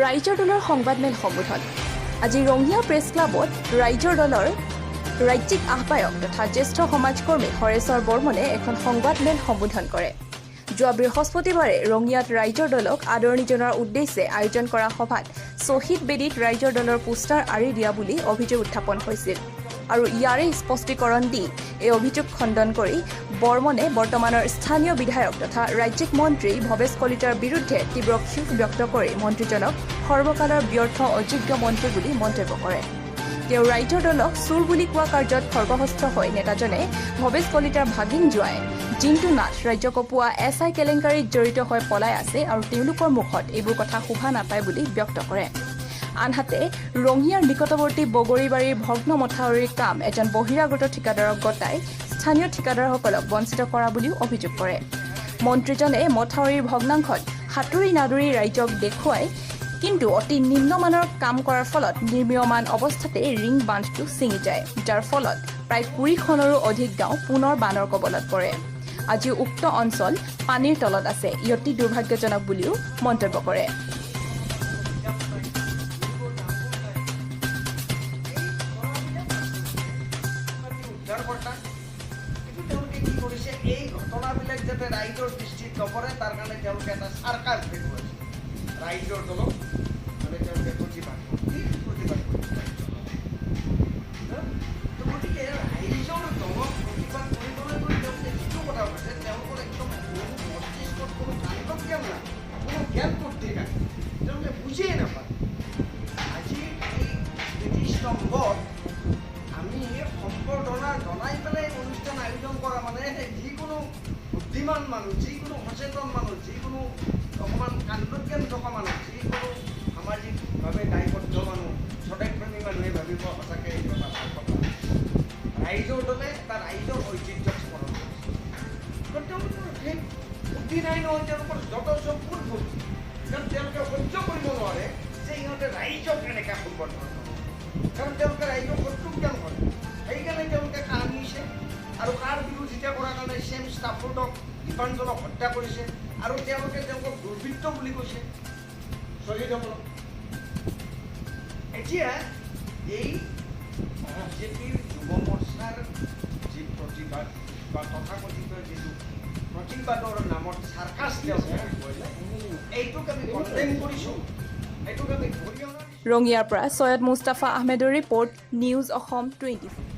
ৰাইজৰ দলৰ সংবাদমেল সম্বোধন আজি ৰঙিয়া প্ৰেছ ক্লাবত ৰাইজৰ দলৰ ৰাজ্যিক আহ্বায়ক তথা জ্যেষ্ঠ সমাজকৰ্মী হৰেশ্বৰ বৰ্মনে এখন সংবাদমেল সম্বোধন কৰে। যোৱা বৃহস্পতিবাৰে ৰঙিয়াত ৰাইজৰ দলক আদৰণি জনোৱাৰ উদ্দেশ্যে আয়োজন কৰা সভাত শ্বহীদ বেদীত ৰাইজৰ দলৰ পোষ্টাৰ আঁৰি দিয়া বুলি অভিযোগ উত্থাপন হৈছিল আৰু ইয়াৰে স্পষ্টীকৰণ দি এই অভিযোগ খণ্ডন কৰি বৰ্মনে বৰ্তমানৰ স্থানীয় বিধায়ক তথা ৰাজ্যিক মন্ত্ৰী ভৱেশ কলিতাৰ বিৰুদ্ধে তীব্ৰ ক্ষোভ ব্যক্ত কৰি মন্ত্ৰীজনক সৰ্বকালৰ ব্যৰ্থ অযোগ্য মন্ত্ৰী বুলি মন্তব্য কৰে। তেওঁ ৰাইজৰ দলক চোৰ বুলি কোৱা কাৰ্যত খৰ্গহস্ত হৈ নেতাজনে ভৱেশ কলিতাৰ ভাগিন জোৱাই জিন্তু নাথ ৰাজ্য কপোৱা SI কেলেংকাৰীত জড়িত হৈ পলাই আছে আৰু তেওঁলোকৰ মুখত এইবোৰ কথা শোভা নাপায় বুলি ব্যক্ত কৰে। আনহাতে ৰঙিয়াৰ নিকটৱৰ্তী বগৰীবাৰীৰ ভগ্ন মথাউৰিৰ কাম এজন বহিৰাগত ঠিকাদাৰক গতাই স্থানীয় ঠিকাদাৰসকলক বঞ্চিত কৰা বুলিও অভিযোগ কৰে। মন্ত্ৰীজনে মথাউৰিৰ ভগ্নাংশত সাঁতুৰি নাদুৰি ৰাইজক দেখুৱাই কিন্তু অতি নিম্নমানৰ কাম কৰাৰ ফলত নিৰ্মীয়মান অৱস্থাতে ৰিং বান্ধটো ছিঙি যায়, যাৰ ফলত প্ৰায় 20খনৰো অধিক গাঁও পুনৰ বানৰ কবলত পৰে। আজিও উক্ত অঞ্চল পানীৰ তলত আছে, ই অতি দুৰ্ভাগ্যজনক বুলিও মন্তব্য কৰে। এই ঘটনাবিলাক যাতে ৰাইজৰ দৃষ্টিত নপৰে তাৰ কাৰণে তেওঁলোকে এটা চাৰ্কাছ দেখুৱাইছে। ৰাইজৰ দলক মানে তেওঁলোকে প্ৰতিবাদ গতিকে ৰাইজৰ দলক প্ৰতিবাদ কৰিবলৈ তেওঁলোকে যিটো কথা কৈছে তেওঁলোকৰ একদম মস্তিষ্কত কোনো কাণ্ড জ্ঞান নাই, কোনো জ্ঞান বুদ্ধি নাই, তেওঁলোকে বুজিয়েই নাপায়। আজি এই স্মৃতিস্তম্ভত আমি সম্বৰ্ধনা জনাই পেলাই অনুষ্ঠান আয়োজন কৰা মানে যিকোনো বুদ্ধিমান মানুহ, যিকোনো সচেতন মানুহ, যিকোনো অকণমান কাণ্ডজ্ঞান থকা মানুহ, যিকোনো সামাজিকভাৱে দায়বদ্ধ মানুহ, স্বদেশপ্ৰেমী মানুহে ভাবিব সঁচাকৈ এই কথা ভাল কথা। ৰাইজৰ দলে এটা ৰাইজৰ ঐতিহ্যক স্মৰণ কৰিছে। তেওঁলোকৰ সেই বুদ্ধি নাই নহয়, তেওঁলোকৰ যথেষ্ট ভুল বুদ্ধি, কাৰণ তেওঁলোকে সহ্য কৰিব নোৱাৰে যে ইহঁতে ৰাইজক এনেকৈ সম্বৰ্ধনা কৰে, কাৰণ তেওঁলোকে ৰাইজক শত্ৰুজ্ঞান কৰে। সেইকাৰণে তেওঁলোকে কাহিছে আৰু কাৰ বিৰোধিতা কৰাৰ কাৰণে ছেম ষ্টাফোৰ্ডক দীপাঞ্জনক হত্যা কৰিছে আৰু তেওঁলোকে তেওঁলোকক দুৰ্বৃত্ত বুলি কৈছে শ্বহীদসকলক। এতিয়া এই বিজেপিৰ যুৱ মৰ্চাৰ যি প্ৰতিবাদ বা তথাকথিত যিটো প্ৰতিবাদৰ নামত চাৰ্কাছ তেওঁলোকে কৰিলে, এইটোক আমি কণ্ডেম কৰিছোঁ, এইটোক আমি ধৰি অনা। ৰঙিয়াৰ পৰা ছৈয়দ মুস্তাফা আহমেদৰ ৰিপৰ্ট, নিউজ অসম 24।